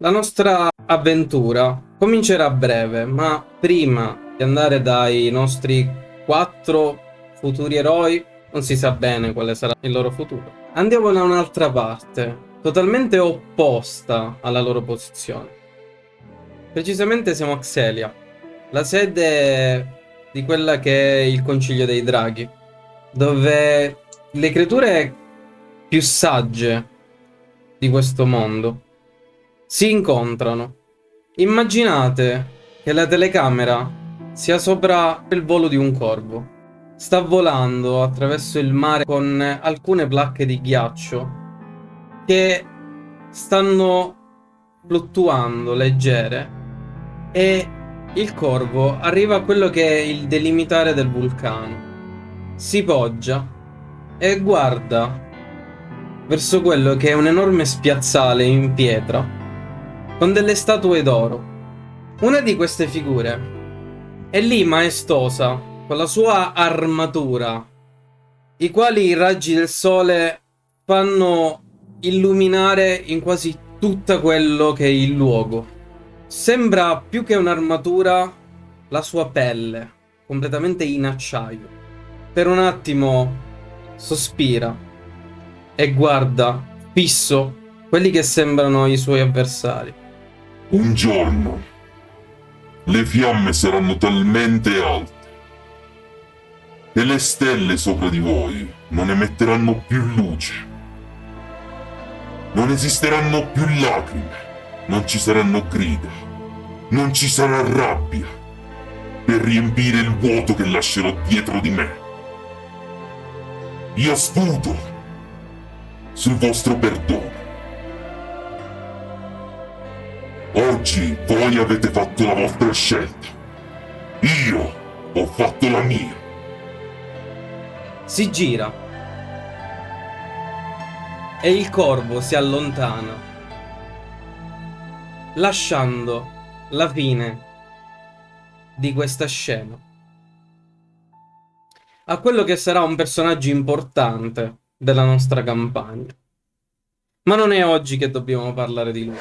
La nostra avventura comincerà a breve, ma prima di andare dai nostri 4 futuri eroi, non si sa bene quale sarà il loro futuro. Andiamo da un'altra parte, totalmente opposta alla loro posizione. Precisamente siamo a Xelia, la sede di quella che è il Concilio dei Draghi, dove le creature più sagge di questo mondo si incontrano. Immaginate che la telecamera sia sopra il volo di un corvo. Sta volando attraverso il mare con alcune placche di ghiaccio che stanno fluttuando leggere e il corvo arriva a quello che è il delimitare del vulcano. Si poggia e guarda verso quello che è un enorme spiazzale in pietra con delle statue d'oro. Una di queste figure è lì maestosa con la sua armatura, i quali i raggi del sole fanno illuminare in quasi tutto quello che è il luogo. Sembra più che un'armatura la sua pelle, completamente in acciaio. Per un attimo sospira e guarda fisso quelli che sembrano i suoi avversari. Un giorno le fiamme saranno talmente alte che le stelle sopra di voi non emetteranno più luce. Non esisteranno più lacrime, non ci saranno grida, non ci sarà rabbia per riempire il vuoto che lascerò dietro di me. Io sputo sul vostro perdono. Oggi voi avete fatto la vostra scelta. Io ho fatto la mia. Si gira e il corvo si allontana, lasciando la fine di questa scena a quello che sarà un personaggio importante della nostra campagna. Ma non è oggi che dobbiamo parlare di lui.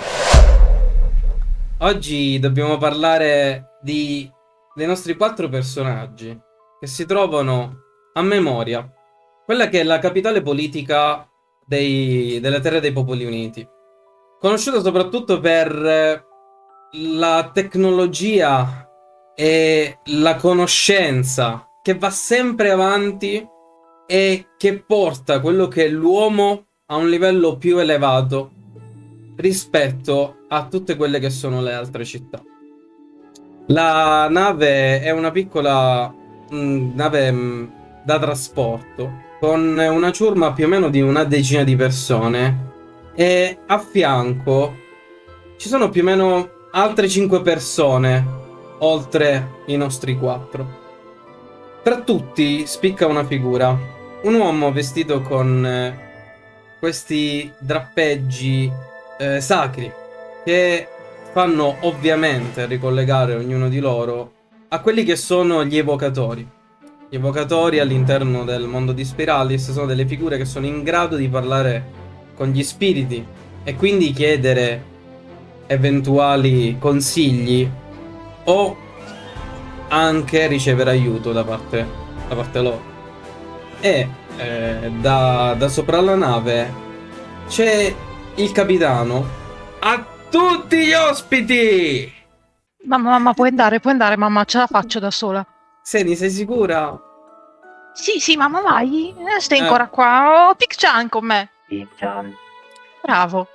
Oggi dobbiamo parlare dei nostri 4 personaggi che si trovano a Memoria, quella che è la capitale politica delle Terre dei Popoli Uniti, conosciuta soprattutto per la tecnologia e la conoscenza che va sempre avanti e che porta quello che è l'uomo a un livello più elevato rispetto a tutte quelle che sono le altre città. La nave è una piccola nave da trasporto con una ciurma più o meno di una decina di persone e a fianco ci sono più o meno altre 5 persone oltre i nostri 4. Tra tutti spicca una figura, un uomo vestito con questi drappeggi sacri che fanno ovviamente ricollegare ognuno di loro a quelli che sono gli evocatori. Gli evocatori all'interno del mondo di Spiralis sono delle figure che sono in grado di parlare con gli spiriti e quindi chiedere eventuali consigli o anche ricevere aiuto da parte loro. E da sopra la nave c'è il capitano a tutti gli ospiti. Mamma, puoi andare, mamma, ce la faccio da sola. Seni, sei sicura? Sì, mamma, vai, stai ancora qua. Ho Piccian con me. Bravo.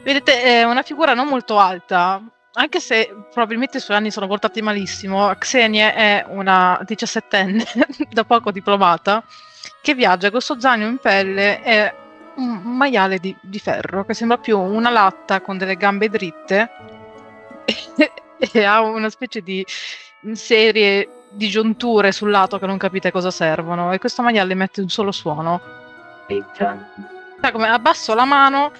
Vedete, è una figura non molto alta, anche se probabilmente i suoi anni sono portati malissimo. Xenie è una 17enne, da poco diplomata, che viaggia con questo zaino in pelle e un maiale di ferro, che sembra più una latta con delle gambe dritte e ha una specie di serie di giunture sul lato che non capite cosa servono, e questo maiale emette un solo suono. Sai, come abbasso la mano,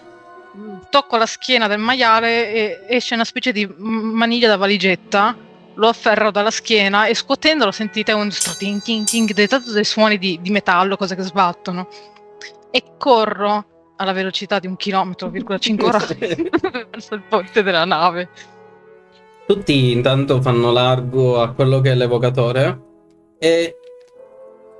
tocco la schiena del maiale e esce una specie di maniglia da valigetta, lo afferro dalla schiena e scuotendolo sentite un ting ting ting, dei suoni di metallo, cose che sbattono, e corro alla velocità di 1,5 km/h verso il ponte della nave. Tutti intanto fanno largo a quello che è l'evocatore e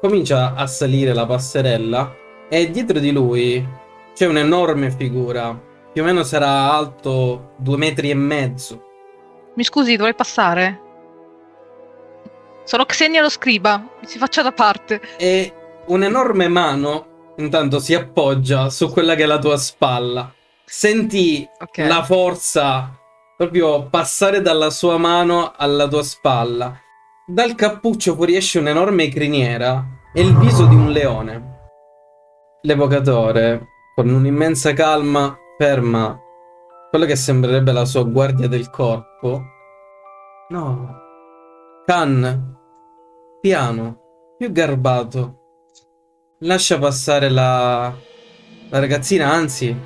comincia a salire la passerella e dietro di lui c'è un'enorme figura, più o meno sarà alto 2,5 metri. Mi scusi, dovrei passare? Sono Xenia lo scriba, mi si faccia da parte. E un'enorme mano intanto si appoggia su quella che è la tua spalla. Senti Ok. la forza proprio passare dalla sua mano alla tua spalla. Dal cappuccio fuoriesce un'enorme criniera e il viso di un leone. L'evocatore, con un'immensa calma, ferma quello che sembrerebbe la sua guardia del corpo. No. Khan, piano, più garbato. Lascia passare la ragazzina, anzi,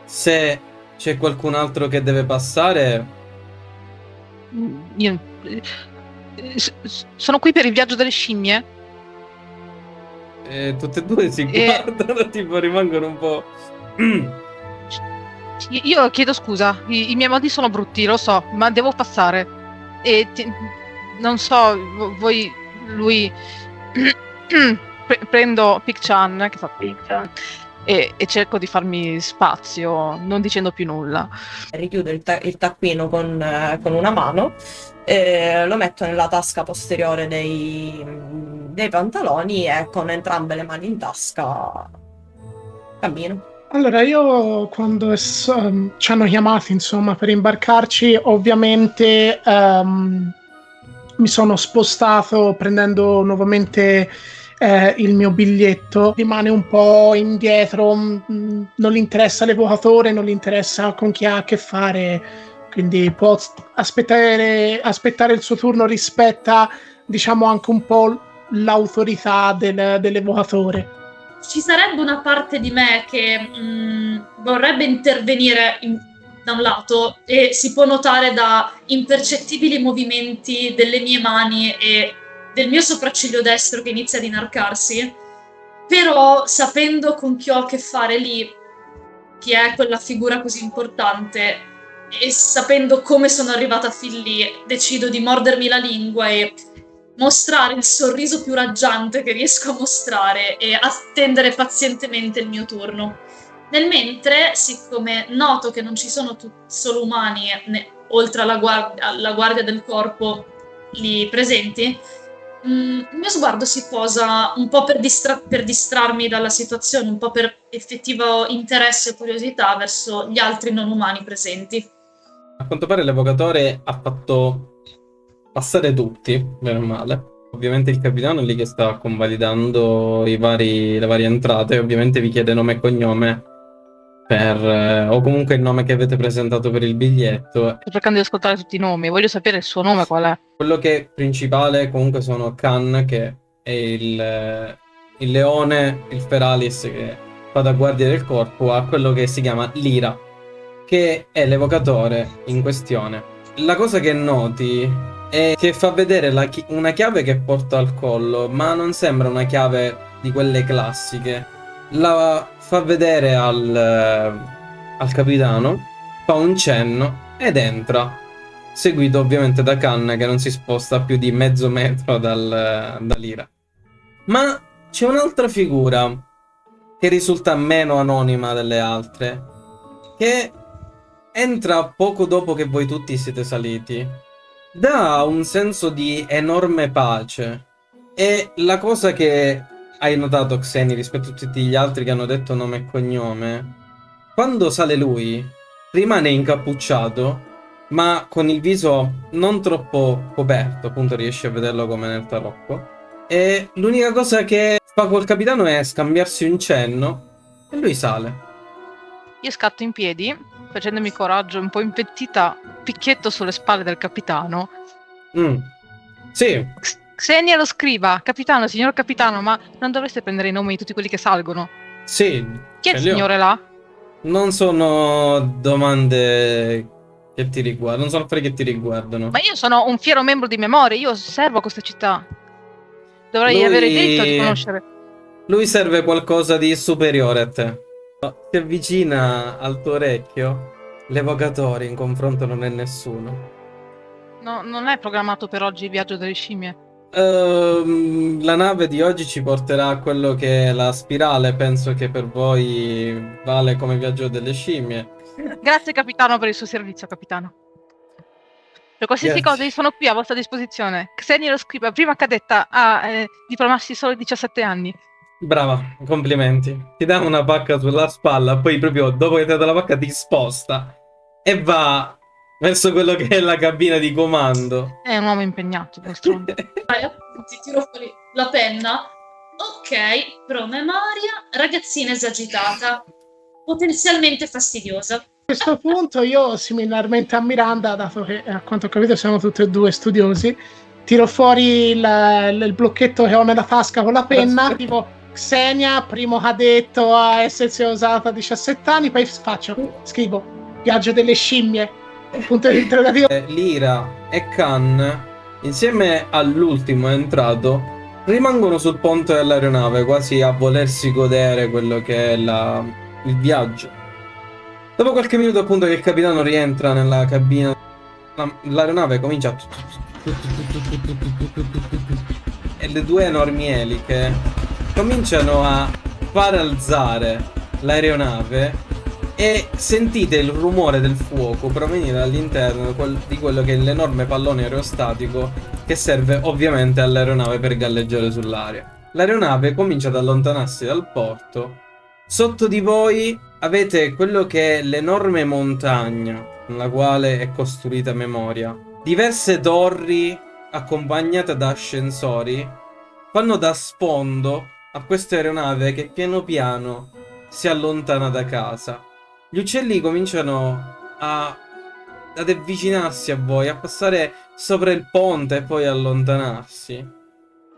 se c'è qualcun altro che deve passare, Io... sono qui per il viaggio delle scimmie? tutte e due si guardano, tipo rimangono un po'... Io chiedo scusa, i miei modi sono brutti, lo so, ma devo passare. E non so, voi, lui... prendo Pichan, che fa Pichan, e cerco di farmi spazio, non dicendo più nulla. Richiudo il taccuino con una mano, lo metto nella tasca posteriore dei pantaloni e con entrambe le mani in tasca cammino. Allora, io quando ci hanno chiamati, insomma, per imbarcarci, ovviamente mi sono spostato prendendo nuovamente il mio biglietto. Rimane un po' indietro, non gli interessa l'evocatore, non gli interessa con chi ha a che fare, quindi può aspettare il suo turno, rispetta, diciamo, anche un po' l'autorità dell'evocatore. Ci sarebbe una parte di me che vorrebbe intervenire da un lato, e si può notare da impercettibili movimenti delle mie mani e del mio sopracciglio destro che inizia ad inarcarsi, però sapendo con chi ho a che fare lì, chi è quella figura così importante, e sapendo come sono arrivata fin lì, decido di mordermi la lingua e mostrare il sorriso più raggiante che riesco a mostrare e attendere pazientemente il mio turno. Nel mentre, siccome noto che non ci sono solo umani, oltre alla guardia del corpo lì presenti, il mio sguardo si posa un po' per distrarmi dalla situazione, un po' per effettivo interesse e curiosità verso gli altri non umani presenti. A quanto pare l'evocatore ha fatto passare tutti, bene o male. Ovviamente il capitano è lì che sta convalidando le varie entrate. Ovviamente vi chiede nome e cognome o comunque il nome che avete presentato per il biglietto. Sto cercando di ascoltare tutti i nomi, voglio sapere il suo nome qual è. Quello che è principale comunque sono Khan, che è il leone, il Feralis che fa da guardia del corpo, a quello che si chiama Lyra, che è l'evocatore in questione. La cosa che noti è che fa vedere una chiave che porta al collo, ma non sembra una chiave di quelle classiche. La fa vedere al capitano, fa un cenno ed entra, seguito ovviamente da Khan, che non si sposta più di mezzo metro da Lyra. Ma c'è un'altra figura che risulta meno anonima delle altre, che entra poco dopo che voi tutti siete saliti. Dà un senso di enorme pace. E la cosa che hai notato, Xeni, rispetto a tutti gli altri che hanno detto nome e cognome, quando sale lui, rimane incappucciato, ma con il viso non troppo coperto, appunto riesci a vederlo come nel tarocco. E l'unica cosa che fa col capitano è scambiarsi un cenno e lui sale. Io scatto in piedi, facendomi coraggio, un po' impettita, picchietto sulle spalle del capitano. Sì. Xenia lo scriba, capitano, signor capitano, ma non dovreste prendere i nomi di tutti quelli che salgono? Sì. Chi è il signore là? Non sono domande che ti riguardano, non sono affari che ti riguardano. Ma io sono un fiero membro di memoria, io servo a questa città. Dovrei avere il diritto di conoscere. Lui serve qualcosa di superiore a te. si avvicina al tuo orecchio. L'evocatore in confronto non è nessuno. No, non è programmato per oggi il viaggio delle scimmie. La nave di oggi ci porterà a quello che è la spirale. Penso che per voi vale come viaggio delle scimmie. Grazie capitano per il suo servizio, capitano. Per qualsiasi Grazie. cosa io sono qui a vostra disposizione. Xenia lo scrive, prima cadetta a diplomarsi solo 17 anni. Brava, complimenti. Ti dà una pacca sulla spalla, poi proprio dopo che ti ha dato la pacca ti sposta e va verso quello che è la cabina di comando. È un uomo impegnato, d'altronde. Vai, appunti, tiro fuori la penna. Ok, promemoria, ragazzina esagitata, potenzialmente fastidiosa. A questo punto io, similarmente a Miranda, dato che a quanto ho capito siamo tutti e due studiosi, tiro fuori il blocchetto che ho nella tasca con la penna, tipo Xenia, primo cadetto a essersi usata a 17 anni, poi scrivo viaggio delle scimmie, punto di interrogativo. Lyra e Khan, insieme all'ultimo entrato, rimangono sul ponte dell'aeronave, quasi a volersi godere quello che è il viaggio. Dopo qualche minuto, appunto, che il capitano rientra nella cabina, l'aeronave comincia e le due enormi eliche cominciano a far alzare l'aeronave e sentite il rumore del fuoco provenire dall'interno di quello che è l'enorme pallone aerostatico che serve ovviamente all'aeronave per galleggiare sull'aria. L'aeronave comincia ad allontanarsi dal porto. Sotto di voi avete quello che è l'enorme montagna nella quale è costruita Memoria. Diverse torri accompagnate da ascensori fanno da sfondo a questa aeronave che piano piano si allontana da casa. Gli uccelli cominciano ad avvicinarsi a voi, a passare sopra il ponte e poi allontanarsi.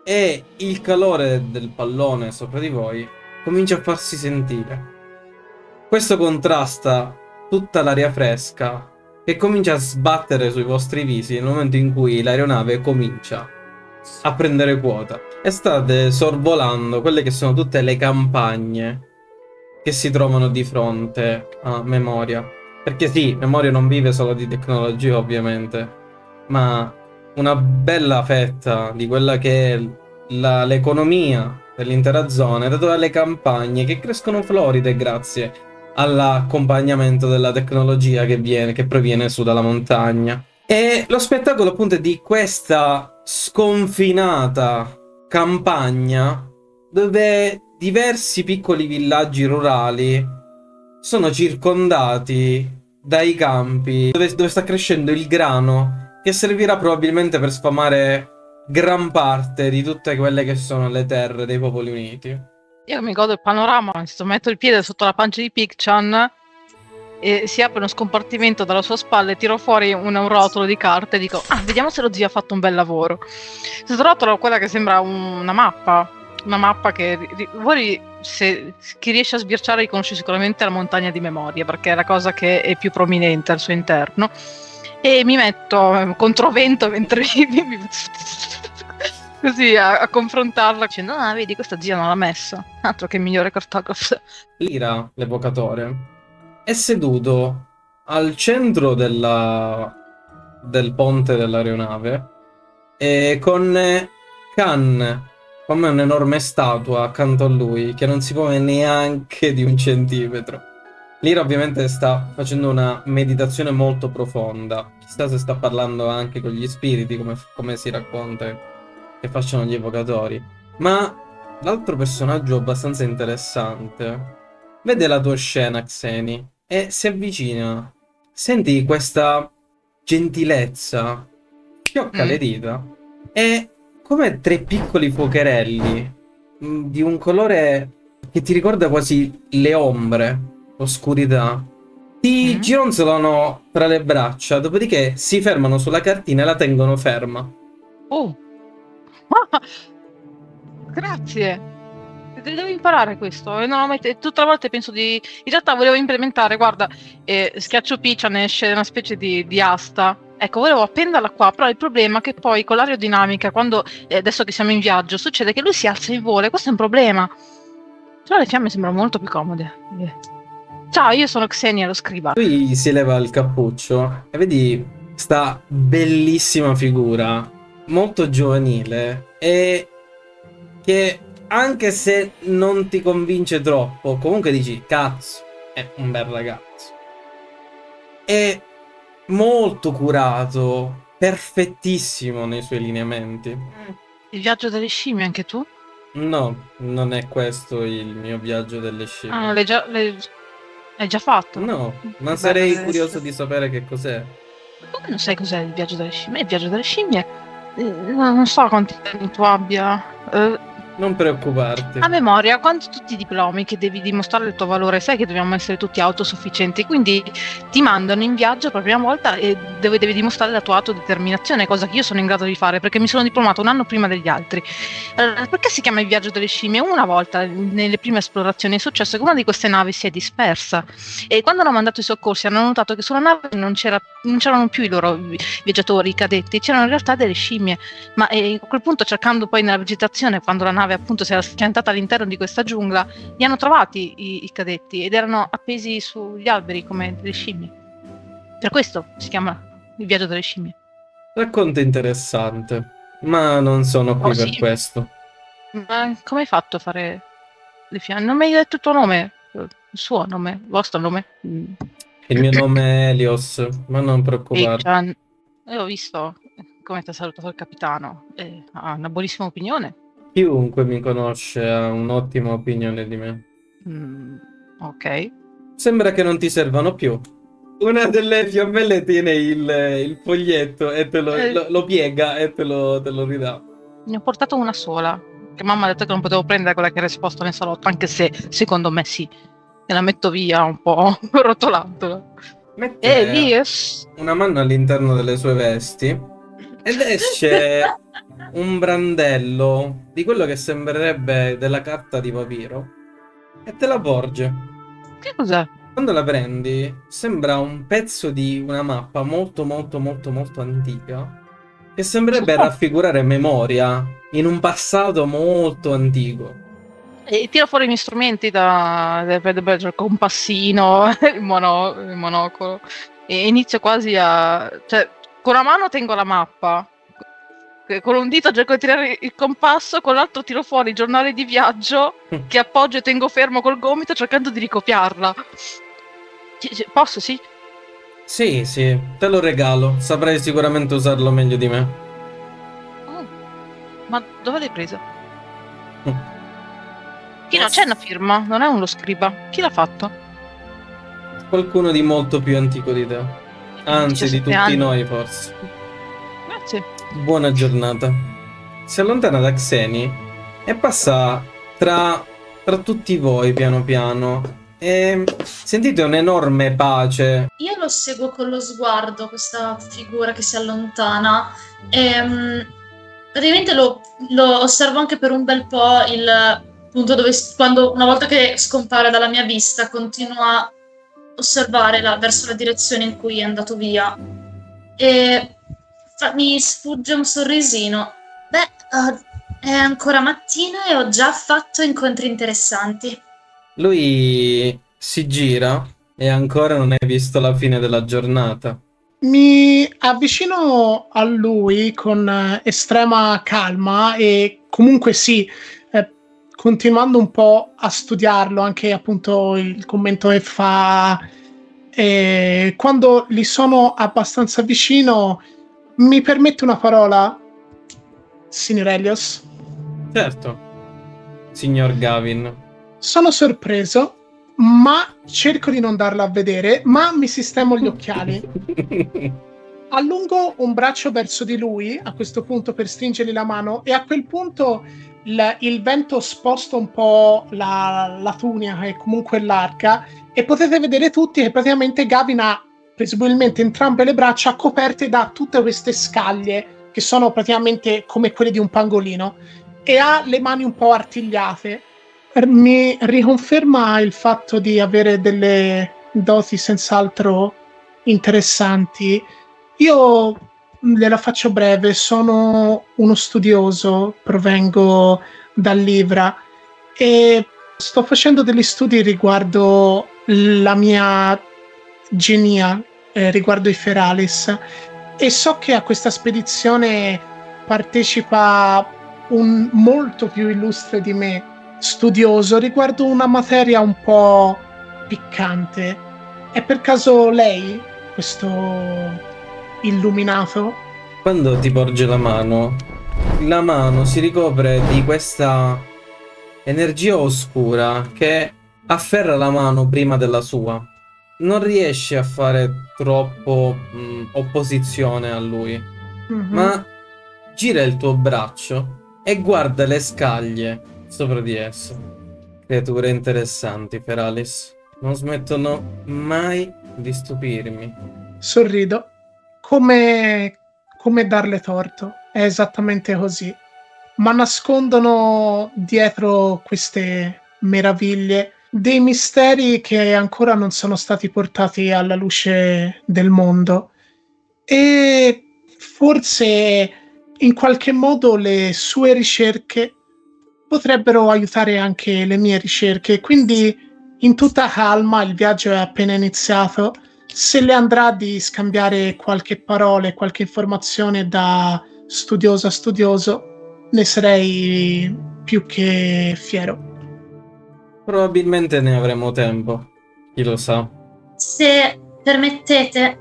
E il calore del pallone sopra di voi comincia a farsi sentire. Questo contrasta tutta l'aria fresca che comincia a sbattere sui vostri visi nel momento in cui l'aeronave comincia a prendere quota. E state sorvolando quelle che sono tutte le campagne che si trovano di fronte a Memoria. Perché sì, Memoria non vive solo di tecnologia ovviamente, ma una bella fetta di quella che è l'economia dell'intera zona è data dalle campagne che crescono floride grazie all'accompagnamento della tecnologia che proviene su dalla montagna. E lo spettacolo appunto è di questa sconfinata campagna dove diversi piccoli villaggi rurali sono circondati dai campi dove sta crescendo il grano che servirà probabilmente per sfamare gran parte di tutte quelle che sono le terre dei Popoli Uniti. Io mi godo il panorama, metto il piede sotto la pancia di Pichan e si apre uno scompartimento dalla sua spalla e tiro fuori un rotolo di carte e dico vediamo se lo zio ha fatto un bel lavoro. Questo rotolo è quella che sembra una mappa che voi, se chi riesce a sbirciare, riconosce sicuramente la montagna di Memoria perché è la cosa che è più prominente al suo interno, e mi metto controvento mentre così a confrontarla dicendo vedi, questa zia non l'ha messa, altro che migliore cartografo. Lyra, l'evocatore, è seduto al centro del ponte dell'aeronave e con Khan come un'enorme statua accanto a lui che non si muove neanche di un centimetro. Lyra ovviamente sta facendo una meditazione molto profonda. Chissà se sta parlando anche con gli spiriti, come si racconta che facciano gli evocatori. Ma l'altro personaggio abbastanza interessante vede la tua scena, Xeni, e si avvicina. Senti questa gentilezza, schiocca le dita e come tre piccoli fuocherelli di un colore che ti ricorda quasi le ombre, l'oscurità, ti gironzolano tra le braccia, dopodiché si fermano sulla cartina e la tengono ferma. Oh, grazie. Devo imparare questo. E non ho mai tutte le volte penso in realtà volevo implementare, guarda, schiaccio Pichan ne esce una specie di asta. Ecco, volevo appenderla qua, però il problema è che poi con l'aerodinamica, quando adesso che siamo in viaggio, succede che lui si alza e vola, questo è un problema. Però le fiamme sembrano molto più comode. Ciao, io sono Xenia, lo scriba. Lui si leva il cappuccio e vedi sta bellissima figura, molto giovanile, e che anche se non ti convince troppo, comunque dici, cazzo, è un bel ragazzo. È molto curato, perfettissimo nei suoi lineamenti. Il viaggio delle scimmie, anche tu? No, non è questo il mio viaggio delle scimmie. Ah, l'hai già fatto? No, ma Che sarei bello curioso essere. di sapere che cos'è. Come non sai cos'è il viaggio delle scimmie? Il viaggio delle scimmie, non so quanti anni tu abbia. Non preoccuparti. A memoria, quando tutti i diplomi che devi dimostrare il tuo valore, sai che dobbiamo essere tutti autosufficienti, quindi ti mandano in viaggio per la prima volta e dove devi dimostrare la tua autodeterminazione, cosa che io sono in grado di fare perché mi sono diplomato un anno prima degli altri. Perché si chiama il viaggio delle scimmie? Una volta nelle prime esplorazioni è successo che una di queste navi si è dispersa e quando hanno mandato i soccorsi hanno notato che sulla nave non c'erano più i loro viaggiatori, i cadetti, c'erano in realtà delle scimmie, ma a quel punto, cercando poi nella vegetazione, quando la nave appunto si era schiantata all'interno di questa giungla, li hanno trovati i cadetti ed erano appesi sugli alberi come delle scimmie. Per questo si chiama il viaggio delle scimmie. Racconto interessante, ma non sono qui per Sì. questo. Ma come hai fatto a fare le fiamme? Non mi hai detto il tuo nome, il suo nome, il vostro nome? Il mio nome è Elios, ma non preoccuparti. Chan. Ho visto come ti ha salutato il capitano, ha una buonissima opinione. Chiunque mi conosce ha un'ottima opinione di me. Ok. Sembra che non ti servano più. Una delle fiammelle tiene il foglietto e te lo piega e te lo ridà. Ne ho portato una sola, che mamma ha detto che non potevo prendere quella che era esposta nel salotto, anche se secondo me sì. E la metto via un po' rotolandola. Mette Elias? una mano all'interno delle sue vesti ed esce un brandello di quello che sembrerebbe della carta di papiro e te la porge. Che cos'è? Quando la prendi sembra un pezzo di una mappa molto molto molto molto antica che sembrerebbe raffigurare memoria in un passato molto antico. E tiro fuori i miei strumenti il compassino, il monocolo, e inizio quasi cioè, con una mano tengo la mappa, con un dito cerco di tirare il compasso, con l'altro tiro fuori il giornale di viaggio che appoggio e tengo fermo col gomito cercando di ricopiarla. Posso, sì? Sì, te lo regalo. Saprai sicuramente usarlo meglio di me. Oh, ma dove l'hai presa? Chi non c'è una firma, non è uno scriba. Chi l'ha fatto? Qualcuno di molto più antico di te. Anzi, di 17 tutti anni. noi, forse. Grazie. Buona giornata. Si allontana da Xeni e passa tra tutti voi piano piano. E sentite un'enorme pace. Io lo seguo con lo sguardo, questa figura che si allontana, e praticamente lo osservo anche per un bel po', il punto dove, quando una volta che scompare dalla mia vista, continuo a osservare verso la direzione in cui è andato via. E mi sfugge un sorrisino. È ancora mattina e ho già fatto incontri interessanti. Lui si gira e ancora non hai visto la fine della giornata. Mi avvicino a lui con estrema calma e comunque sì, continuando un po' a studiarlo, anche appunto il commento che fa. Quando gli sono abbastanza vicino, mi permette una parola, signor Elios? Certo, signor Gavin. Sono sorpreso, ma cerco di non darla a vedere, ma mi sistemo gli occhiali. Allungo un braccio verso di lui, a questo punto, per stringergli la mano, e a quel punto il vento sposta un po' la tunica, che comunque è larga, e potete vedere tutti che praticamente Gavin ha presumibilmente entrambe le braccia coperte da tutte queste scaglie, che sono praticamente come quelle di un pangolino, e ha le mani un po' artigliate. Mi riconferma il fatto di avere delle doti senz'altro interessanti. Io gliela faccio breve, sono uno studioso, provengo dal Livra e sto facendo degli studi riguardo la mia genia riguardo i Feralis, e so che a questa spedizione partecipa un molto più illustre di me, studioso riguardo una materia un po' piccante. È per caso lei, questo illuminato? Quando ti porge la mano si ricopre di questa energia oscura che afferra la mano prima della sua. Non riesci a fare troppo opposizione a lui, ma gira il tuo braccio e guarda le scaglie sopra di esso. Creature interessanti, Feralis. Non smettono mai di stupirmi. Sorrido. Come darle torto. È esattamente così. Ma nascondono dietro queste meraviglie dei misteri che ancora non sono stati portati alla luce del mondo. E forse in qualche modo le sue ricerche potrebbero aiutare anche le mie ricerche. Quindi, in tutta calma, il viaggio è appena iniziato. Se le andrà di scambiare qualche parola, qualche informazione da studioso a studioso, ne sarei più che fiero. Probabilmente ne avremo tempo. Chi lo sa. Se permettete,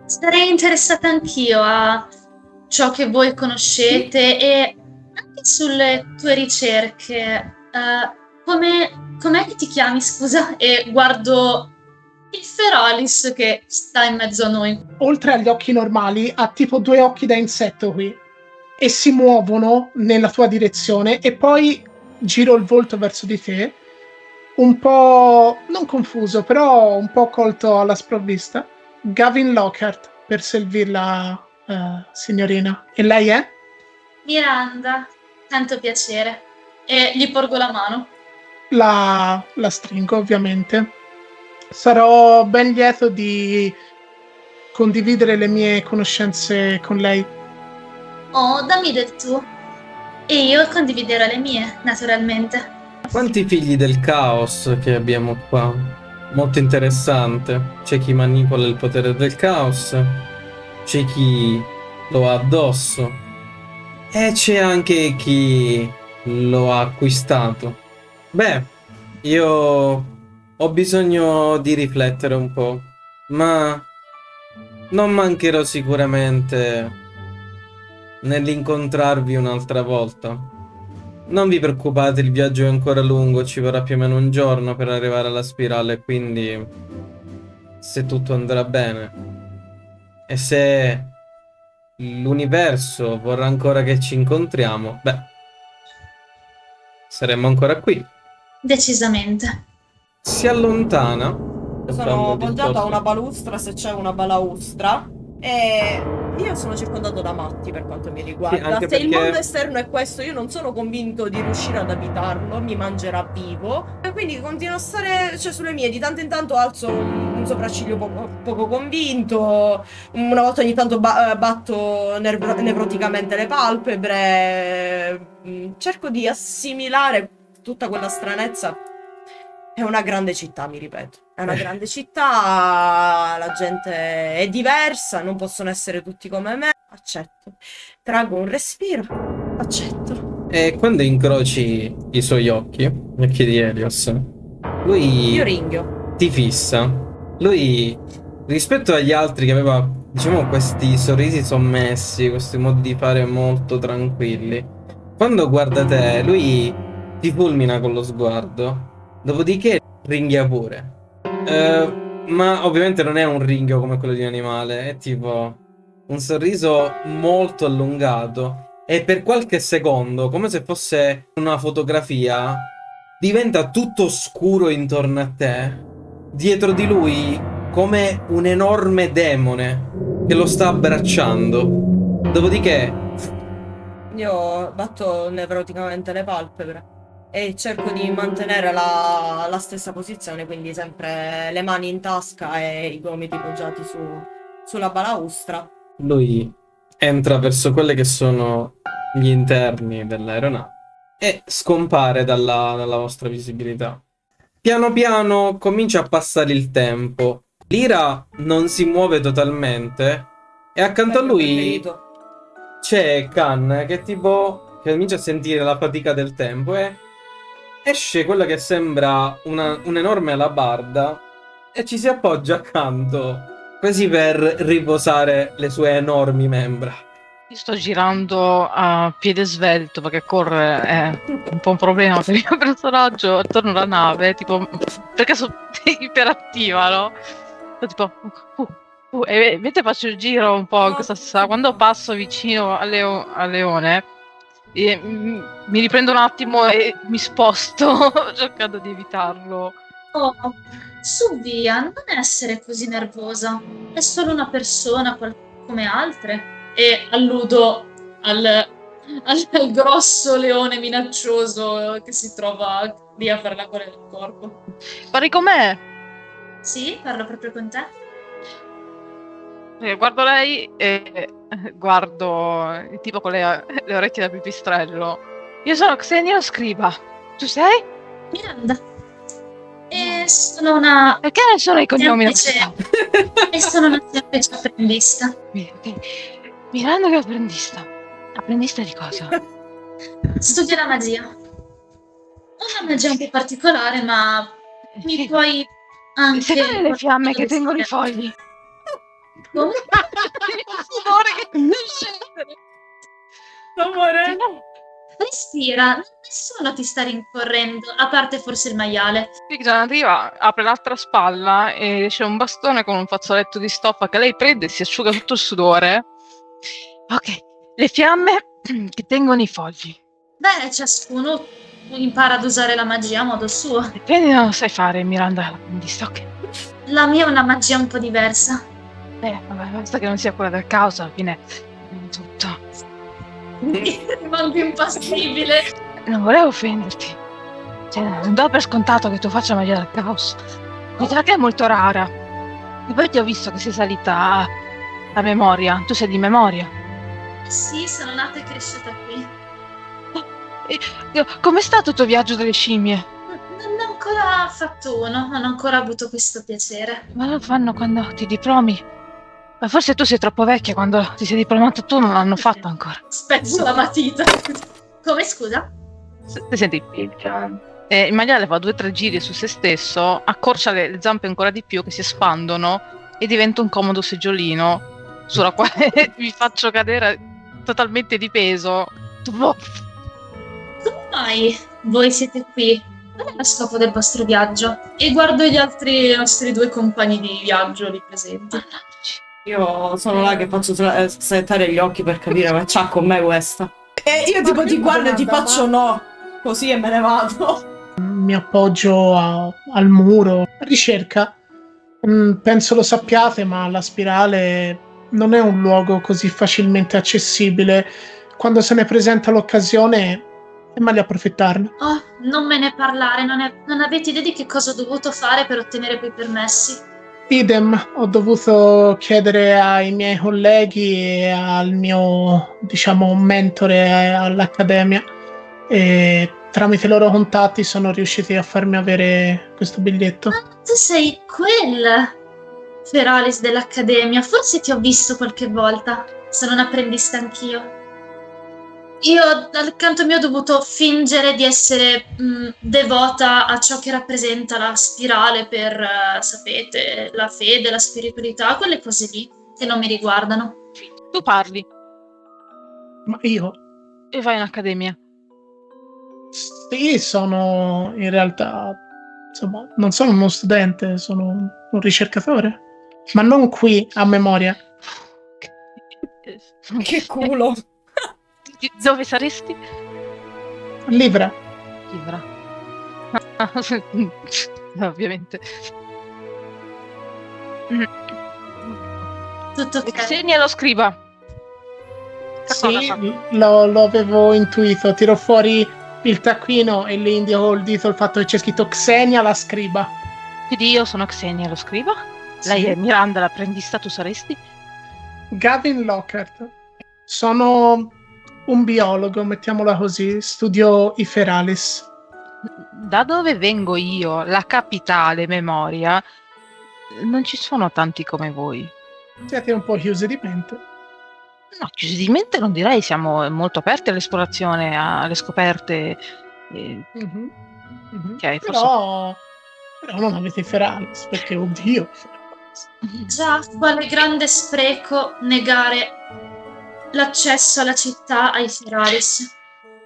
sarei interessata anch'io a ciò che voi conoscete e anche sulle tue ricerche. Com'è che ti chiami, scusa? E guardo il Feralis che sta in mezzo a noi. Oltre agli occhi normali, ha tipo 2 occhi da insetto qui. E si muovono nella tua direzione, e poi giro il volto verso di te, un po' non confuso, però un po' colto alla sprovvista. Gavin Lockhart, per servirla, signorina. E lei è? Miranda, tanto piacere. E gli porgo la mano. La stringo, ovviamente. Sarò ben lieto di condividere le mie conoscenze con lei. Oh, dammi del tuo. E io condividerò le mie, naturalmente. Quanti figli del caos che abbiamo qua? Molto interessante. C'è chi manipola il potere del caos, c'è chi lo ha addosso e c'è anche chi lo ha acquistato. Beh, io ho bisogno di riflettere un po', ma non mancherò sicuramente nell'incontrarvi un'altra volta. Non vi preoccupate, il viaggio è ancora lungo, ci vorrà più o meno un giorno per arrivare alla spirale, quindi se tutto andrà bene e se l'universo vorrà ancora che ci incontriamo, beh, saremo ancora qui. Decisamente. Si allontana. Sono appoggiato a una balustra, se c'è una balaustra, e io sono circondato da matti per quanto mi riguarda. Sì, anche se il perché- mondo esterno è questo, io non sono convinto di riuscire ad abitarlo, mi mangerà vivo, e quindi continuo a stare, cioè, sulle mie. Di tanto in tanto alzo un sopracciglio poco convinto, una volta ogni tanto batto nevroticamente le palpebre, cerco di assimilare tutta quella stranezza. È una grande città, mi ripeto. È una grande città, la gente è diversa, non possono essere tutti come me. Accetto. Traggo un respiro. Accetto. E quando incroci i suoi occhi, gli occhi di Helios, Io lui ringhio. ti fissa. Lui, rispetto agli altri che aveva, diciamo, questi sorrisi sommessi, questi modi di fare molto tranquilli, quando guarda te, lui ti fulmina con lo sguardo. Dopodiché ringhia pure. Ma ovviamente non è un ringhio come quello di un animale, è tipo un sorriso molto allungato. E per qualche secondo, come se fosse una fotografia, diventa tutto scuro intorno a te. Dietro di lui, come un enorme demone che lo sta abbracciando. Dopodiché, Io batto nevroticamente le palpebre e cerco di mantenere la stessa posizione, quindi sempre le mani in tasca e i gomiti poggiati sulla balaustra. lui entra verso quelli che sono gli interni dell'aeronave e scompare dalla vostra visibilità. Piano piano comincia a passare il tempo. Lyra non si muove totalmente e accanto a lui c'è Khan che tipo che comincia a sentire la fatica del tempo e esce quella che sembra un'enorme alabarda e ci si appoggia accanto, quasi per riposare le sue enormi membra. Io sto girando a piede svelto perché correre è un po' un problema per il mio personaggio attorno alla nave, tipo, perché sono iperattiva, no? Sto tipo, e mentre faccio il giro un po' in questa stessa, quando passo vicino al leone, mi riprendo un attimo e mi sposto cercando di evitarlo. Oh, su via, non essere così nervosa. È solo una persona come altre. E alludo al grosso leone minaccioso che si trova lì a fare la gola del corpo. Parli con me? Sì, parlo proprio con te. Guardo lei e guardo il tipo con le orecchie da pipistrello. Io sono Xenia Scriba. Tu sei? Miranda. E sono una... Perché non sono i cognomi? E sono una semplice apprendista. Miranda che apprendista? Apprendista di cosa? Studio la magia. Una magia un po' particolare, ma mi puoi anche... Secondo le fiamme che tengono i fogli. Come? Sudore che scendere. Amore. Respira, nessuno ti sta rincorrendo, a parte forse il maiale. Piggian arriva, apre l'altra spalla e c'è un bastone con un fazzoletto di stoffa che lei prende e si asciuga tutto il sudore. Ok, le fiamme che tengono i fogli. Beh, ciascuno impara ad usare la magia a modo suo. Dipende da cosa sai fare, Miranda, l'apprendista, ok. La mia è una magia un po' diversa. Vabbè, basta che non sia quella del caos, alla fine tutto. Rimango impassibile. Non volevo offenderti. Cioè, non do per scontato che tu faccia magia del caos. Mi sa che è molto rara. E poi ti ho visto che sei salita a memoria. Tu sei di memoria. Sì, sono nata e cresciuta qui. Com'è stato il tuo viaggio delle scimmie? Non ne ho ancora fatto uno, non ho ancora avuto questo piacere. Ma lo fanno quando ti diplomi? Ma forse tu sei troppo vecchia, quando ti sei diplomato tu non l'hanno fatto ancora. Spezzo la matita. Come, scusa? Senti, il maiale fa 2 o 3 giri su se stesso, accorcia le zampe ancora di più che si espandono e diventa un comodo seggiolino sulla quale mi faccio cadere totalmente di peso. Come mai voi siete qui? Qual è lo scopo del vostro viaggio? E guardo gli altri nostri 2 compagni di viaggio lì presenti. Io sono là che faccio settare gli occhi per capire ma c'ha con me questa. E io tipo ti guardo e ti faccio no, così e me ne vado. Mi appoggio al muro. Ricerca. Penso lo sappiate, ma la spirale non è un luogo così facilmente accessibile. Quando se ne presenta l'occasione è meglio approfittarne. Oh, non me ne parlare, non avete idea di che cosa ho dovuto fare per ottenere quei permessi. Idem, ho dovuto chiedere ai miei colleghi e al mio, diciamo, mentore all'accademia e tramite i loro contatti sono riusciti a farmi avere questo biglietto. Ma tu sei quel Feralis dell'accademia, forse ti ho visto qualche volta. Sono un apprendista anch'io. Io dal canto mio ho dovuto fingere di essere devota a ciò che rappresenta la spirale per, sapete, la fede, la spiritualità, quelle cose lì che non mi riguardano. Tu parli Ma io? e vai in accademia. Sì, sono in realtà, insomma, non sono uno studente, sono un ricercatore. Ma non qui, a memoria. Che culo. Dove saresti? Livra. Livra. Ovviamente. Tutto ok. Xenia lo scriba. Sì, lo avevo intuito. Tiro fuori il taccuino e le indico col dito il fatto che c'è scritto Xenia la scriba. Quindi io sono Xenia lo scriba. Lei è Miranda l'apprendista, tu saresti? Gavin Lockhart. Sono un biologo, mettiamola così. Studio i Feralis. Da dove vengo io, la capitale Memoria, non ci sono tanti come voi. Siete un po' chiusi di mente. No, chiusi di mente non direi, siamo molto aperti all'esplorazione, alle scoperte. Mhm. Mhm. Ok, Però non avete Feralis, perché oddio. Già, quale grande spreco negare l'accesso alla città ai Feralis.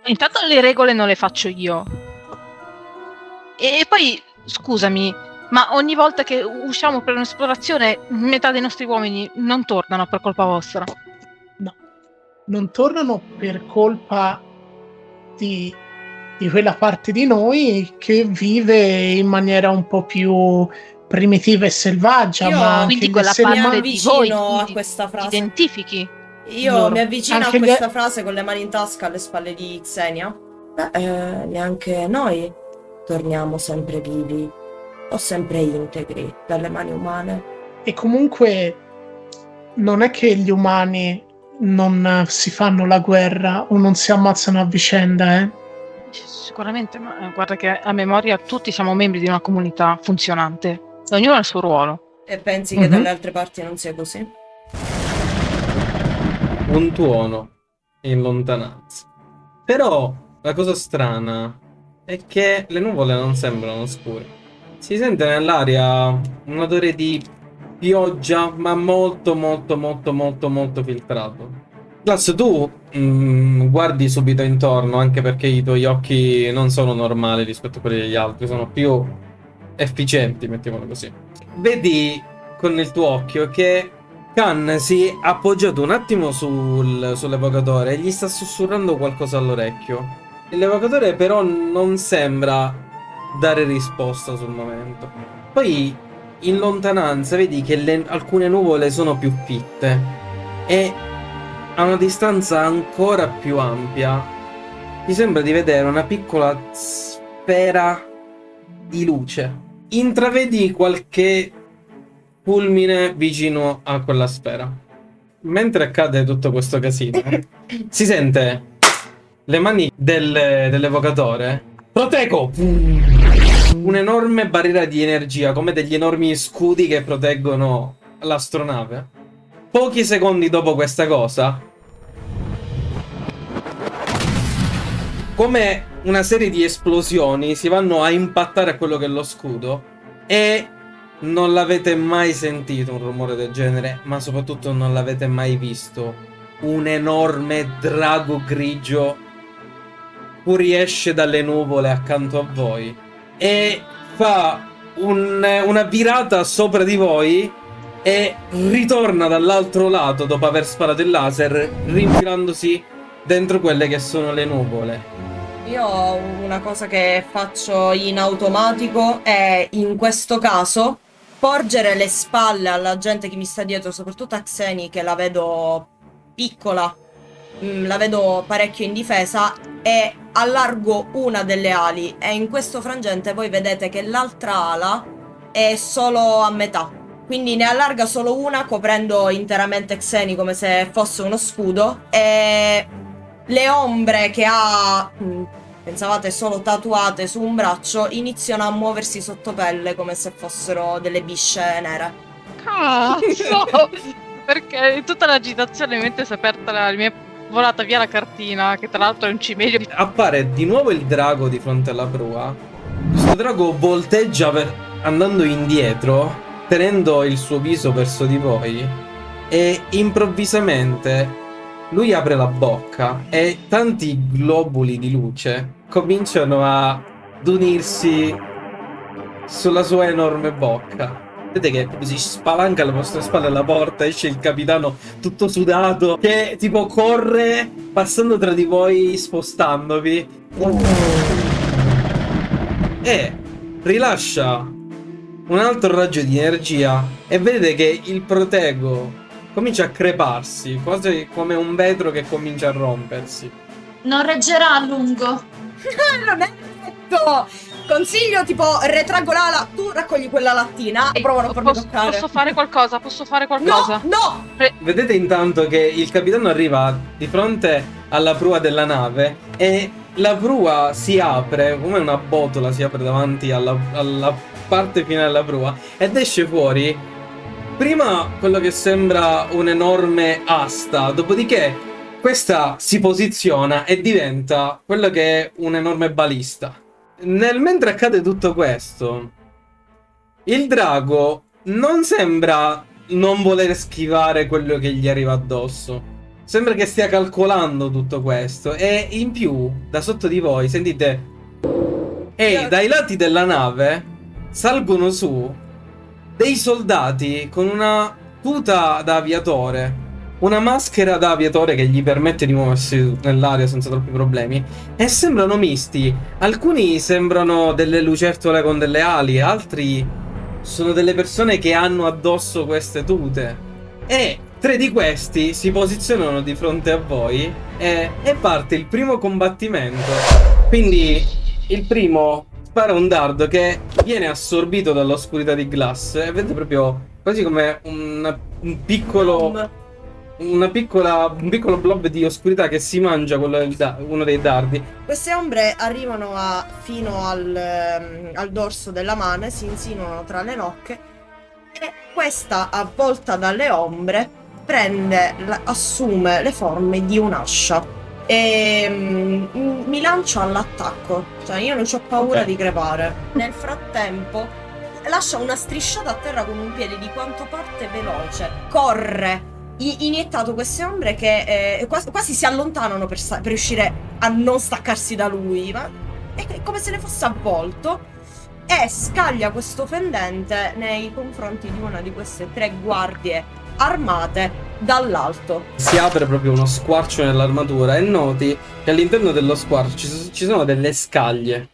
Intanto le regole non le faccio io. E poi, scusami, ma ogni volta che usciamo per un'esplorazione, metà dei nostri uomini non tornano per colpa vostra. No, non tornano per colpa di quella parte di noi che vive in maniera un po' più primitiva e selvaggia, Io- ma anche Quindi gli quella esseri parte umani- di avvicino voi a ti questa frase. identifichi. Io loro. mi avvicino Anche a gli- questa frase con le mani in tasca alle spalle di Xenia. Neanche noi torniamo sempre vivi o sempre integri dalle mani umane. E comunque non è che gli umani non si fanno la guerra o non si ammazzano a vicenda, eh? Sicuramente, ma guarda che a Memoria tutti siamo membri di una comunità funzionante e ognuno ha il suo ruolo. E pensi che Mhm. dalle altre parti non sia così? Un tuono in lontananza. Però la cosa strana è che le nuvole non sembrano scure. Si sente nell'aria un odore di pioggia, ma molto molto molto molto molto filtrato. Glass, tu guardi subito intorno, anche perché i tuoi occhi non sono normali rispetto a quelli degli altri, sono più efficienti, mettiamolo così. Vedi con il tuo occhio che Khan si è appoggiato un attimo sull'evocatore e gli sta sussurrando qualcosa all'orecchio. L'evocatore però non sembra dare risposta sul momento. Poi in lontananza vedi che alcune nuvole sono più fitte e a una distanza ancora più ampia ti sembra di vedere una piccola sfera di luce. Intravedi qualche fulmine vicino a quella sfera. Mentre accade tutto questo casino, si sente le mani dell'evocatore. Proteco! Un'enorme barriera di energia, come degli enormi scudi che proteggono l'astronave. Pochi secondi dopo questa cosa, come una serie di esplosioni si vanno a impattare a quello che è lo scudo e non l'avete mai sentito un rumore del genere, ma soprattutto non l'avete mai visto. Un enorme drago grigio fuoriesce dalle nuvole accanto a voi e fa una virata sopra di voi e ritorna dall'altro lato dopo aver sparato il laser, rinfilandosi dentro quelle che sono le nuvole. Io una cosa che faccio in automatico è, in questo caso, porgere le spalle alla gente che mi sta dietro, soprattutto a Xeni, che la vedo piccola, la vedo parecchio indifesa, e allargo una delle ali, e in questo frangente voi vedete che l'altra ala è solo a metà. Quindi ne allarga solo una, coprendo interamente Xeni come se fosse uno scudo, e le ombre che ha, pensavate solo tatuate su un braccio, iniziano a muoversi sotto pelle come se fossero delle bisce nere. Cazzo! Perché in tutta l'agitazione, mentre si è aperta mi è volata via la cartina, che tra l'altro è un cimelio. Appare di nuovo il drago di fronte alla prua. Questo drago volteggia andando indietro, tenendo il suo viso verso di voi, e improvvisamente lui apre la bocca e tanti globuli di luce cominciano ad unirsi sulla sua enorme bocca. Vedete che si spalanca alle vostre spalle la porta, esce il capitano tutto sudato che tipo corre passando tra di voi, spostandovi, e rilascia un altro raggio di energia e vedete che il protego comincia a creparsi, quasi come un vetro che comincia a rompersi. Non reggerà a lungo. Non è detto! Consiglio, tipo, retraggo l'ala, tu raccogli quella lattina e provo a non farmi toccare. Posso fare qualcosa? Posso fare qualcosa? No! Vedete intanto che il capitano arriva di fronte alla prua della nave e la prua si apre, come una botola si apre davanti alla parte finale della prua, ed esce fuori prima quello che sembra un'enorme asta, dopodiché questa si posiziona e diventa quello che è un'enorme balista. Mentre accade tutto questo, il drago non sembra non voler schivare quello che gli arriva addosso. Sembra che stia calcolando tutto questo. E in più, da sotto di voi, sentite... E dai lati della nave salgono su dei soldati con una tuta da aviatore, una maschera da aviatore che gli permette di muoversi nell'aria senza troppi problemi, e sembrano misti. Alcuni sembrano delle lucertole con delle ali, altri sono delle persone che hanno addosso queste tute. E 3 di questi si posizionano di fronte a voi e parte il primo combattimento. Quindi il primo spara un dardo che viene assorbito dall'oscurità di Glass e vedete proprio quasi come un piccolo blob di oscurità che si mangia uno dei dardi. Queste ombre arrivano fino al dorso della mano, si insinuano tra le nocche, e questa, avvolta dalle ombre, assume le forme di un'ascia e mi lancio all'attacco. Cioè, io non ho paura di crepare. Nel frattempo lascia una strisciata a terra con un piede di quanto parte veloce, corre iniettato queste ombre che quasi si allontanano per riuscire a non staccarsi da lui, ma è come se ne fosse avvolto, e scaglia questo fendente nei confronti di una di queste 3 guardie armate dall'alto. Si apre proprio uno squarcio nell'armatura e noti che all'interno dello squarcio ci sono delle scaglie.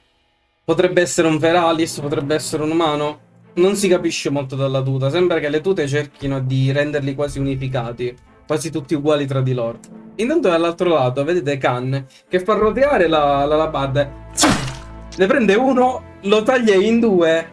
Potrebbe essere un Veralis, potrebbe essere un umano. Non si capisce molto dalla tuta, sembra che le tute cerchino di renderli quasi unificati, quasi tutti uguali tra di loro. Intanto dall'altro lato vedete Khan che fa roteare la labarda, ne prende uno, lo taglia in 2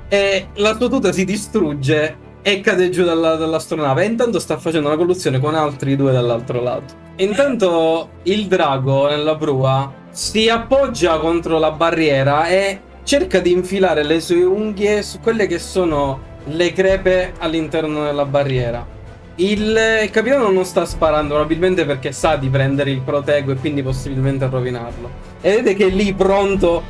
e la sua tuta si distrugge e cade giù dall'astronave, e intanto sta facendo una colluzione con altri 2 dall'altro lato. Intanto il drago nella prua si appoggia contro la barriera e cerca di infilare le sue unghie su quelle che sono le crepe all'interno della barriera. Il capitano non sta sparando, probabilmente perché sa di prendere il proteco e quindi possibilmente rovinarlo. E vedete che è lì pronto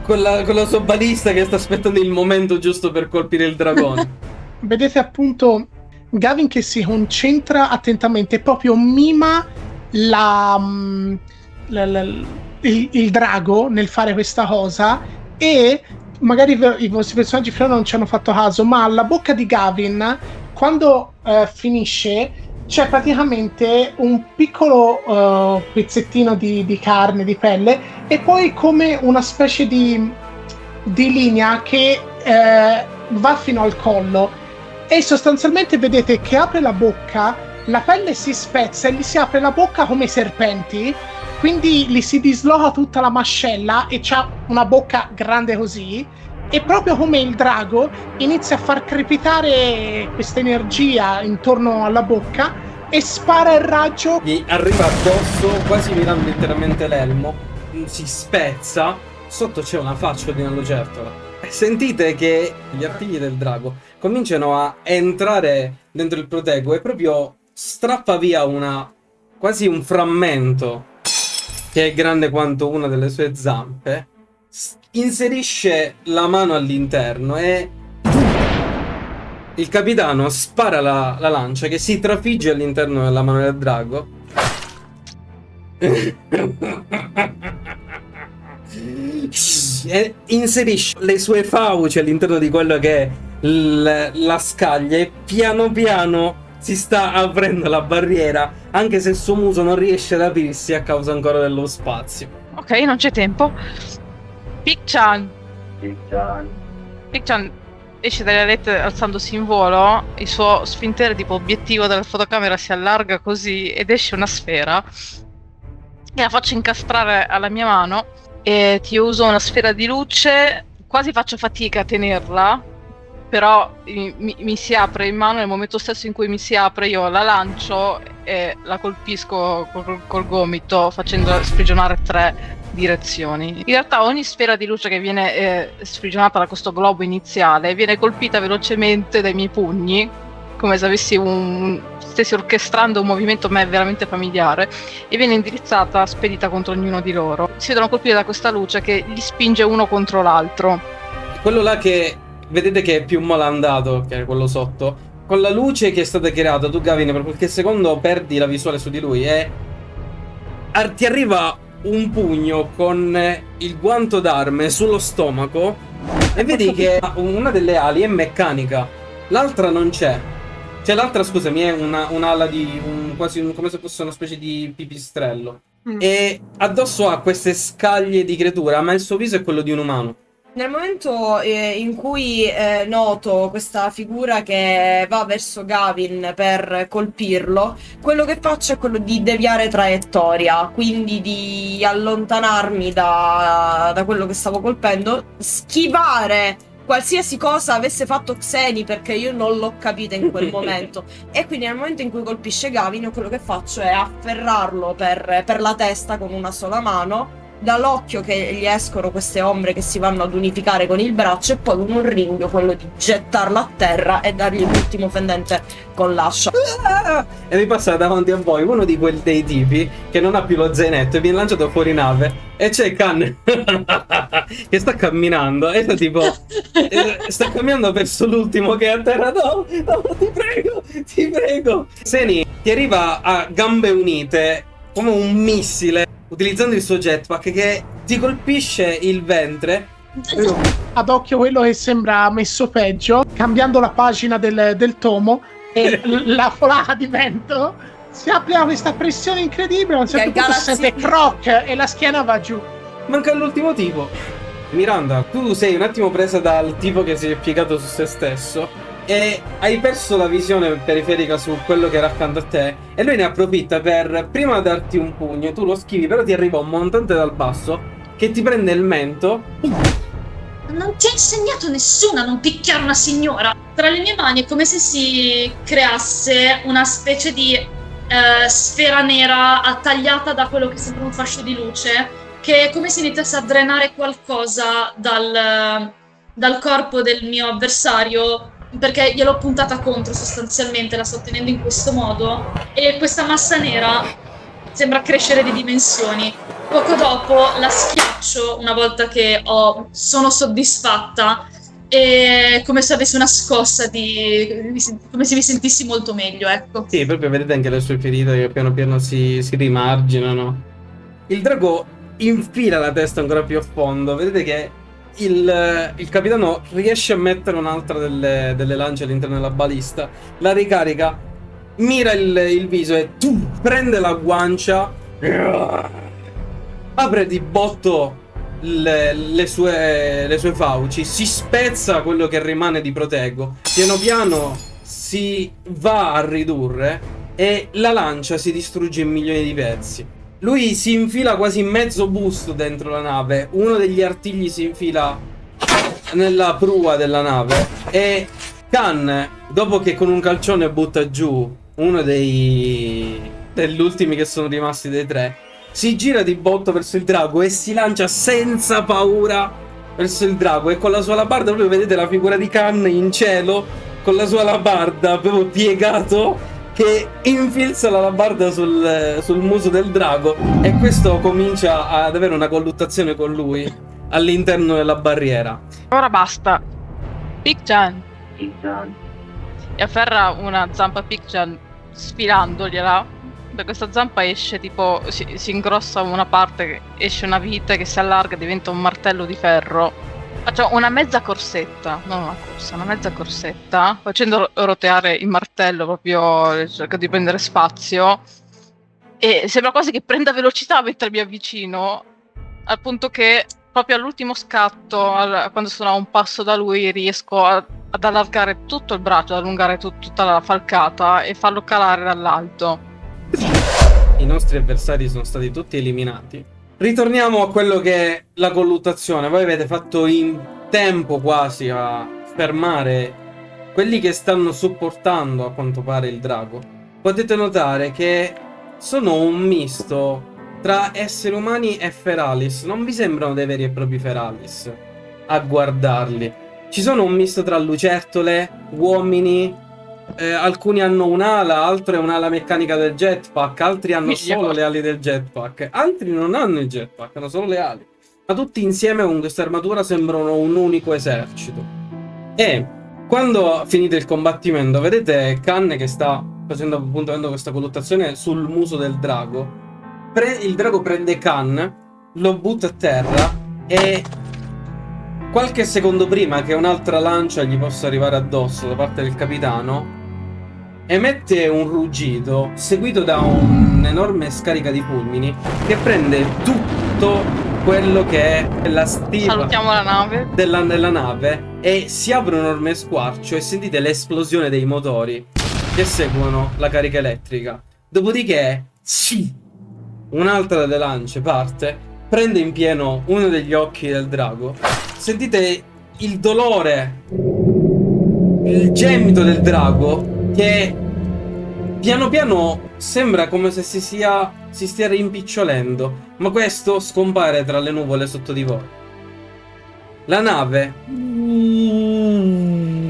con la sua balista che sta aspettando il momento giusto per colpire il dragone. Vedete appunto Gavin che si concentra attentamente, proprio mima il drago nel fare questa cosa, e magari i vostri personaggi finora non ci hanno fatto caso, ma alla bocca di Gavin, quando finisce, c'è praticamente un piccolo pezzettino di carne, di pelle, e poi come una specie di linea che va fino al collo, e sostanzialmente vedete che apre la bocca, la pelle si spezza e gli si apre la bocca come i serpenti, quindi gli si disloca tutta la mascella e c'ha una bocca grande così, e proprio come il drago inizia a far crepitare questa energia intorno alla bocca e spara il raggio. Gli arriva addosso, quasi mirando interamente l'elmo, si spezza, sotto c'è una faccia di una lucertola. E sentite che gli artigli del drago cominciano a entrare dentro il proteco e proprio strappa via quasi un frammento che è grande quanto una delle sue zampe, inserisce la mano all'interno e il capitano spara la lancia che si trafigge all'interno della mano del drago. E inserisce le sue fauci all'interno di quello che è la scaglia e piano piano si sta aprendo la barriera, anche se il suo muso non riesce ad aprirsi a causa ancora dello spazio. Ok, non c'è tempo. Pichan esce dalle alette alzandosi in volo, il suo sfintere tipo obiettivo della fotocamera si allarga così ed esce una sfera e la faccio incastrare alla mia mano e ti uso una sfera di luce, quasi faccio fatica a tenerla, però mi si apre in mano, nel momento stesso in cui mi si apre io la lancio e la colpisco col gomito facendola sprigionare 3 direzioni. In realtà ogni sfera di luce che viene sprigionata da questo globo iniziale viene colpita velocemente dai miei pugni, come se stessi orchestrando un movimento a me veramente familiare, e viene indirizzata, spedita contro ognuno di loro. Si vedono colpire da questa luce che li spinge uno contro l'altro. Quello là che vedete che è più malandato, che è quello sotto, con la luce che è stata creata, tu Gavin per qualche secondo perdi la visuale su di lui e ti arriva un pugno con il guanto d'arme sullo stomaco e vedi che una delle ali è meccanica, l'altra non c'è. Cioè l'altra, scusami, è un'ala di come se fosse una specie di pipistrello. E addosso ha queste scaglie di creatura, ma il suo viso è quello di un umano. Nel momento in cui noto questa figura che va verso Gavin per colpirlo, quello che faccio è quello di deviare traiettoria, quindi di allontanarmi da quello che stavo colpendo, schivare qualsiasi cosa avesse fatto Xeni, perché io non l'ho capita in quel momento, e quindi nel momento in cui colpisce Gavin quello che faccio è afferrarlo per la testa con una sola mano, dall'occhio che gli escono queste ombre che si vanno ad unificare con il braccio, e poi con un ringhio quello di gettarlo a terra e dargli l'ultimo fendente con l'ascia. E vi passa davanti a voi uno dei tipi che non ha più lo zainetto e viene lanciato fuori nave, e c'è Khan che sta camminando e sta tipo sta camminando verso l'ultimo che è a terra. No, ti prego. Seni ti arriva a gambe unite come un missile, utilizzando il suo jetpack, che ti colpisce il ventre. Ad occhio quello che sembra messo peggio, cambiando la pagina del tomo, e la folata di vento si applica questa pressione incredibile, a un certo punto si sente croc e la schiena va giù. Manca l'ultimo tipo. Miranda, tu sei un attimo presa dal tipo che si è piegato su se stesso e hai perso la visione periferica su quello che era accanto a te, e lui ne approfitta per prima darti un pugno, tu lo schivi, però ti arriva un montante dal basso che ti prende il mento. Non ti ha insegnato nessuno a non picchiare una signora. Tra le mie mani è come se si creasse una specie di sfera nera attagliata da quello che sembra un fascio di luce, che è come se iniziasse a drenare qualcosa dal corpo del mio avversario, perché gliel'ho puntata contro sostanzialmente, la sto tenendo in questo modo, e questa massa nera sembra crescere di dimensioni. Poco dopo la schiaccio una volta che sono soddisfatta, e come se avessi una scossa come se mi sentissi molto meglio, ecco. Sì, proprio vedete anche le sue ferite che piano piano si rimarginano. Il drago infila la testa ancora più a fondo, vedete che il capitano riesce a mettere un'altra delle lance all'interno della balista, la ricarica, mira il viso e prende la guancia, apre di botto le sue fauci, si spezza quello che rimane di proteggo, piano piano si va a ridurre e la lancia si distrugge in milioni di pezzi. Lui si infila quasi mezzo busto dentro la nave, uno degli artigli si infila nella prua della nave e Khan, dopo che con un calcione butta giù uno degli ultimi che sono rimasti dei tre, si gira di botto verso il drago e si lancia senza paura verso il drago, e con la sua alabarda, proprio vedete la figura di Khan in cielo con la sua alabarda proprio piegato che infilza la labarda sul muso del drago, e questo comincia ad avere una colluttazione con lui all'interno della barriera. Ora basta. Picjan. E afferra una zampa a Picjan sfilandogliela. Da questa zampa esce tipo, si ingrossa una parte, esce una vite che si allarga e diventa un martello di ferro. Faccio una mezza corsetta, non una corsa, una mezza corsetta, facendo roteare il martello, proprio cerco di prendere spazio, e sembra quasi che prenda velocità mentre mi avvicino, al punto che proprio all'ultimo scatto, quando sono a un passo da lui, riesco ad allargare tutto il braccio, ad allungare tutta la falcata e farlo calare dall'alto. I nostri avversari sono stati tutti eliminati. Ritorniamo a quello che è la colluttazione. Voi avete fatto in tempo quasi a fermare quelli che stanno supportando a quanto pare il drago. potete notare che sono un misto tra esseri umani e Feralis. Non vi sembrano dei veri e propri Feralis a guardarli. Ci sono un misto tra lucertole, uomini, alcuni hanno un'ala, altri è un'ala meccanica del jetpack, altri hanno solo le ali del jetpack, altri non hanno il jetpack, hanno solo le ali. Ma tutti insieme con questa armatura sembrano un unico esercito. E quando finite il combattimento, vedete Khan che sta facendo appunto questa colluttazione sul muso del drago. Il drago prende Khan, lo butta a terra e qualche secondo prima che un'altra lancia gli possa arrivare addosso da parte del capitano, emette un ruggito seguito da un'enorme scarica di fulmini che prende tutto quello che è la stiva Salutiamo la nave. della nave e si apre un enorme squarcio e sentite l'esplosione dei motori che seguono la carica elettrica. Dopodiché, sì, un'altra delle lance parte, prende in pieno uno degli occhi del drago. Sentite il dolore, il gemito del drago che piano piano sembra come se si stia rimpicciolendo, ma questo scompare tra le nuvole sotto di voi. La nave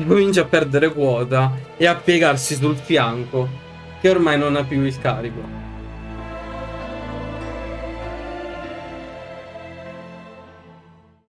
comincia a perdere quota e a piegarsi sul fianco che ormai non ha più il carico.